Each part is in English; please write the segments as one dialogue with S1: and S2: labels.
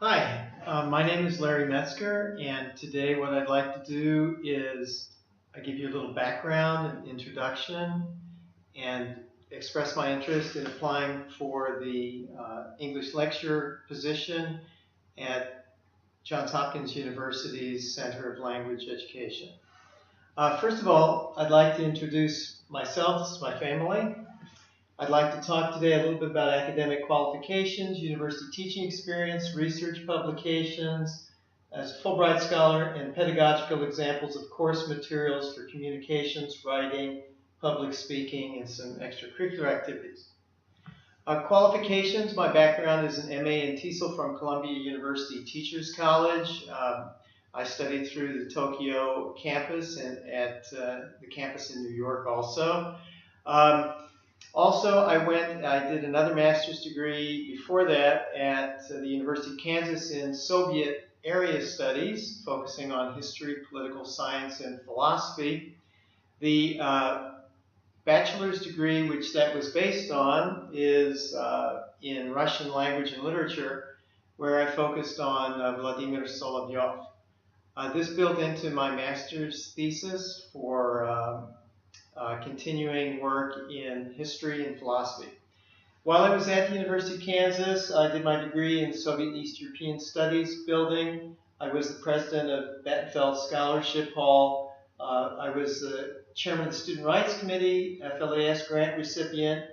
S1: Hi, my name is Larry Metzger, and today what I'd like to do is give you a little background and introduction and express my interest in applying for the English lecturer position at Johns Hopkins University's Center of Language Education. First of all, I'd like to introduce myself. This is my family. I'd like to talk today a little bit about academic qualifications, university teaching experience, research publications, as a Fulbright scholar, and pedagogical examples of course materials for communications, writing, public speaking, and some extracurricular activities. Qualifications, my background is an MA in TESOL from Columbia University Teachers College. I studied through the Tokyo campus and at the campus in New York also. I did another master's degree before that at the University of Kansas in Soviet area studies, focusing on history, political science, and philosophy. The bachelor's degree, which that was based on, is in Russian language and literature, where I focused on Vladimir Solovyov. This built into my master's thesis for continuing work in history and philosophy. While I was at the University of Kansas, I did my degree in Soviet and East European Studies building. I was the president of Bettenfeld Scholarship Hall. I was the chairman of the Student Rights Committee, FLAS grant recipient.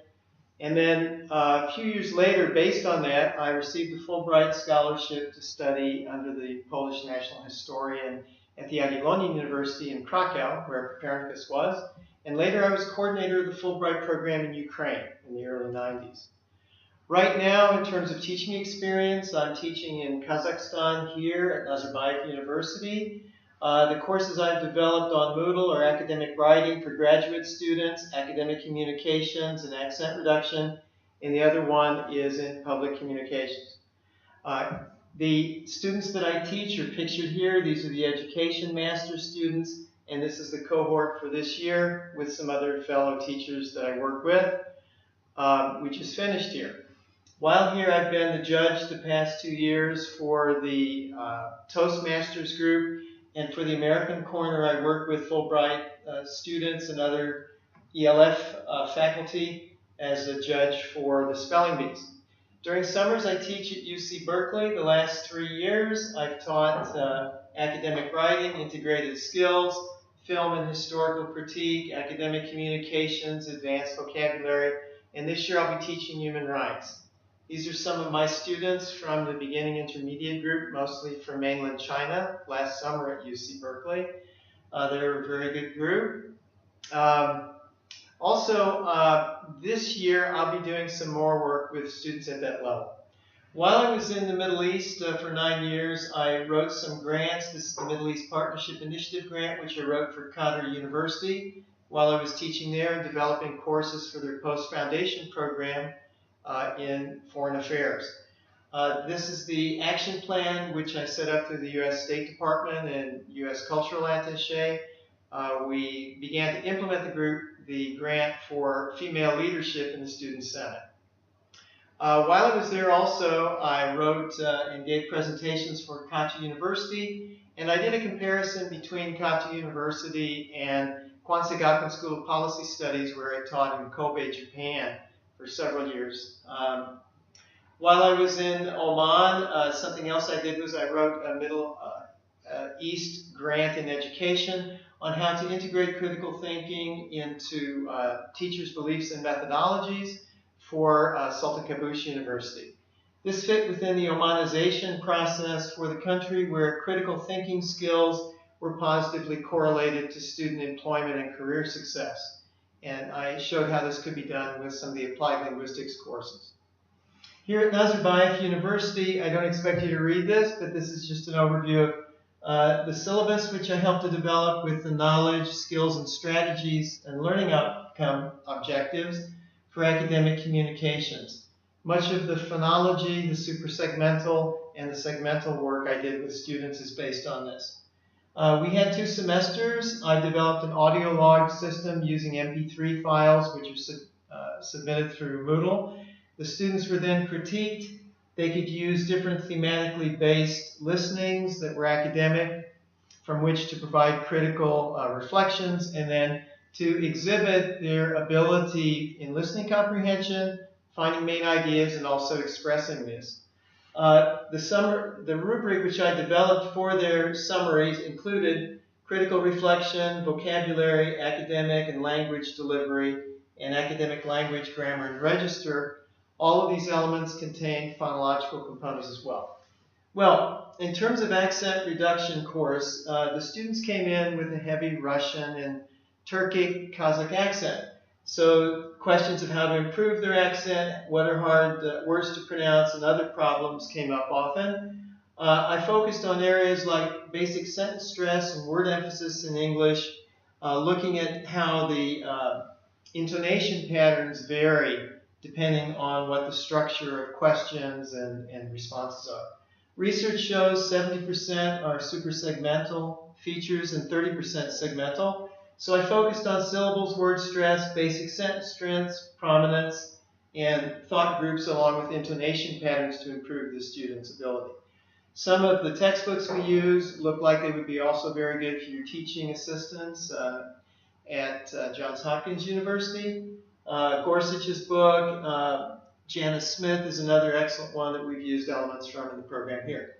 S1: And then a few years later, based on that, I received a Fulbright scholarship to study under the Polish national historian at the Jagiellonian University in Krakow, where Copernicus was. And later I was coordinator of the Fulbright program in Ukraine in the early 90s. Right now, in terms of teaching experience, I'm teaching in Kazakhstan here at Nazarbayev University. The courses I've developed on Moodle are academic writing for graduate students, academic communications, and accent reduction, and the other one is in public communications. The students that I teach are pictured here. These are the education master students. And this is the cohort for this year with some other fellow teachers that I work with. We just finished here. While here, I've been the judge the past 2 years for the Toastmasters group, and for the American Corner, I work with Fulbright students and other ELF faculty as a judge for the spelling bees. During summers, I teach at UC Berkeley. The last 3 years, I've taught academic writing, integrated skills, film and historical critique, academic communications, advanced vocabulary, and this year I'll be teaching human rights. These are some of my students from the beginning intermediate group, mostly from mainland China, last summer at UC Berkeley. They're a very good group. This year I'll be doing some more work with students at that level. While I was in the Middle East for 9 years, I wrote some grants. This is the Middle East Partnership Initiative grant, which I wrote for Qatar University while I was teaching there and developing courses for their post-foundation program in foreign affairs. This is the action plan, which I set up through the U.S. State Department and U.S. Cultural Attaché. We began to implement the grant for female leadership in the Student Senate. While I was there also, I wrote and gave presentations for Kato University, and I did a comparison between Kato University and Kwansei Gakuin School of Policy Studies, where I taught in Kobe, Japan for several years. While I was in Oman, something else I did was I wrote a Middle East grant in education on how to integrate critical thinking into teachers' beliefs and methodologies for Sultan Qaboos University. This fit within the Omanization process for the country, where critical thinking skills were positively correlated to student employment and career success. And I showed how this could be done with some of the applied linguistics courses. Here at Nazarbayev University, I don't expect you to read this, but this is just an overview of the syllabus, which I helped to develop with the knowledge, skills, and strategies and learning outcome objectives for academic communications. Much of the phonology, the suprasegmental, and the segmental work I did with students is based on this. We had 2 semesters. I developed an audio log system using MP3 files, which are submitted through Moodle. The students were then critiqued They could use different thematically based listenings that were academic, from which to provide critical reflections, and then to exhibit their ability in listening comprehension, finding main ideas, and also expressing this. The rubric which I developed for their summaries included critical reflection, vocabulary, academic and language delivery, and academic language, grammar, and register. All of these elements contain phonological components as well. Well, in terms of accent reduction course, the students came in with a heavy Russian and Turkic Kazakh accent. So questions of how to improve their accent, what are hard words to pronounce, and other problems came up often. I focused on areas like basic sentence stress and word emphasis in English, looking at how the intonation patterns vary depending on what the structure of questions and responses are. Research shows 70% are suprasegmental features and 30% segmental. So I focused on syllables, word stress, basic sentence strengths, prominence, and thought groups along with intonation patterns to improve the student's ability. Some of the textbooks we use look like they would be also very good for your teaching assistants at Johns Hopkins University. Gorsuch's book, Janice Smith is another excellent one that we've used elements from in the program here.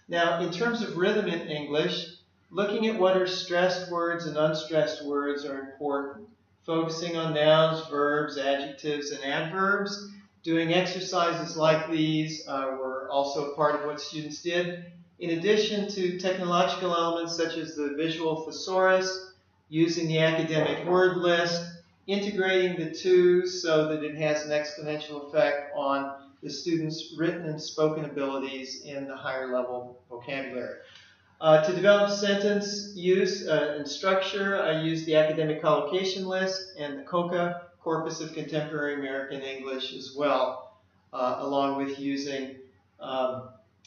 S1: Now, in terms of rhythm in English, looking at what are stressed words and unstressed words are important. Focusing on nouns, verbs, adjectives, and adverbs. Doing exercises like these were also a part of what students did. In addition to technological elements such as the visual thesaurus, using the academic word list, integrating the two so that it has an exponential effect on the students' written and spoken abilities in the higher level vocabulary. To develop sentence use and structure, I used the academic collocation list and the COCA, Corpus of Contemporary American English, as well, along with using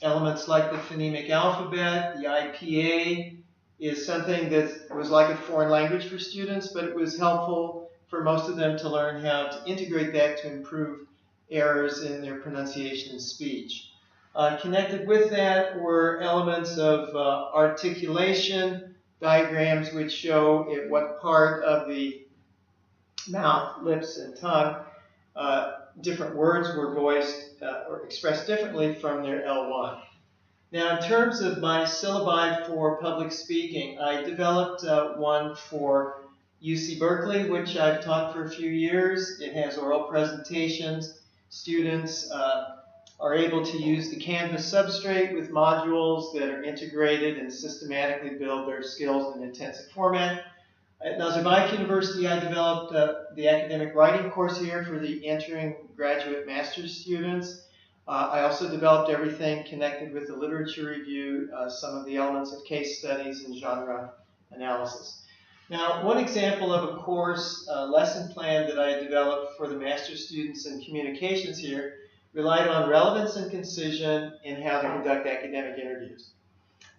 S1: elements like the phonemic alphabet. The IPA is something that was like a foreign language for students, but it was helpful for most of them to learn how to integrate that to improve errors in their pronunciation and speech. Connected with that were elements of articulation, diagrams which show at what part of the mouth, lips, and tongue different words were voiced or expressed differently from their L1. Now, in terms of my syllabi for public speaking, I developed one for UC Berkeley, which I've taught for a few years. It has oral presentations. Students are able to use the Canvas substrate with modules that are integrated and systematically build their skills in an intensive format. At Nazarbayev University, I developed the academic writing course here for the entering graduate master's students. I also developed everything connected with the literature review, some of the elements of case studies and genre analysis. Now, one example of a course lesson plan that I developed for the master's students in communications here relied on relevance and concision in how to conduct academic interviews.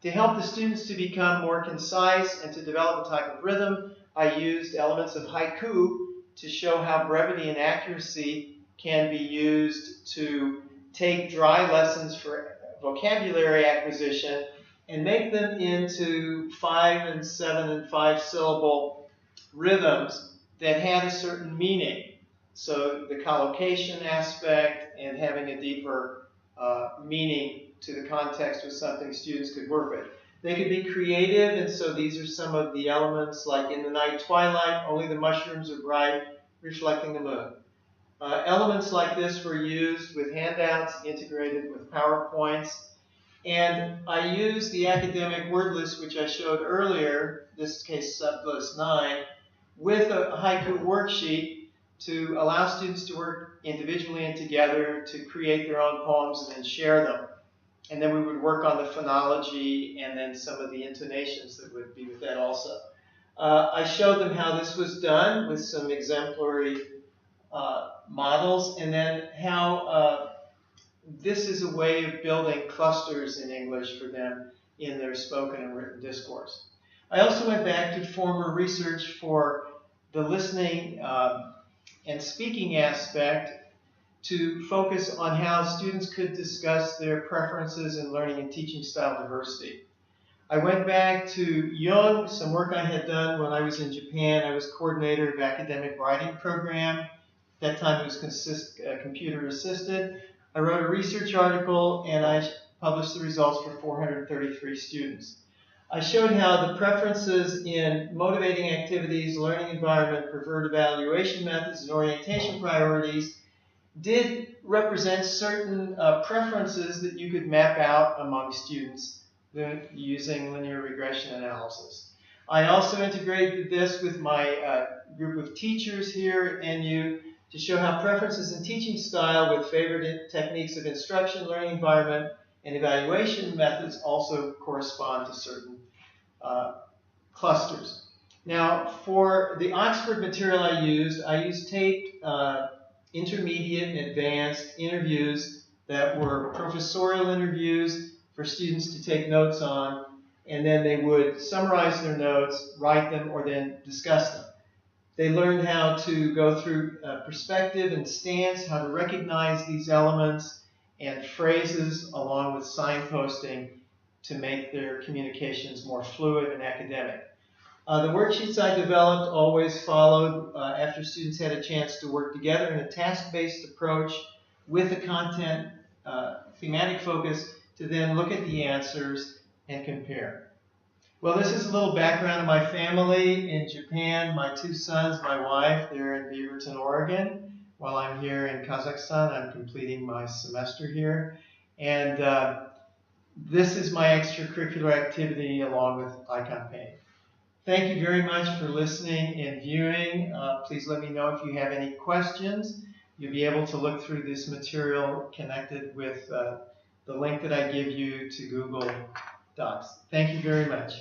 S1: To help the students to become more concise and to develop a type of rhythm, I used elements of haiku to show how brevity and accuracy can be used to take dry lessons for vocabulary acquisition and make them into 5 and 7 and 5 syllable rhythms that had a certain meaning. So the collocation aspect and having a deeper meaning to the context was something students could work with. They could be creative, and so these are some of the elements, like in the night twilight, only the mushrooms are bright, reflecting the moon. Elements like this were used with handouts integrated with PowerPoints. And I used the academic word list, which I showed earlier, this case sublist 9, with a haiku worksheet to allow students to work individually and together to create their own poems and then share them. And then we would work on the phonology and then some of the intonations that would be with that also. I showed them how this was done with some exemplary models, and then how this is a way of building clusters in English for them in their spoken and written discourse. I also went back to former research for the listening and speaking aspect to focus on how students could discuss their preferences in learning and teaching style diversity. I went back to Jung, some work I had done when I was in Japan. I was coordinator of academic writing program. At that time it was computer assisted. I wrote a research article and I published the results for 433 students. I showed how the preferences in motivating activities, learning environment, preferred evaluation methods, and orientation priorities did represent certain preferences that you could map out among students using linear regression analysis. I also integrated this with my group of teachers here at NU to show how preferences in teaching style with favored techniques of instruction, learning environment, and evaluation methods also correspond to certain clusters. Now, for the Oxford material I used taped intermediate and advanced interviews that were professorial interviews for students to take notes on, and then they would summarize their notes, write them, or then discuss them. They learned how to go through perspective and stance, how to recognize these elements and phrases along with signposting to make their communications more fluid and academic. The worksheets I developed always followed after students had a chance to work together in a task-based approach with a content thematic focus to then look at the answers and compare. Well, this is a little background of my family in Japan. My two sons, my wife, they're in Beaverton, Oregon. While I'm here in Kazakhstan, I'm completing my semester here. And this is my extracurricular activity along with icon painting. Thank you very much for listening and viewing. Please let me know if you have any questions. You'll be able to look through this material connected with the link that I give you to Google Docs. Thank you very much.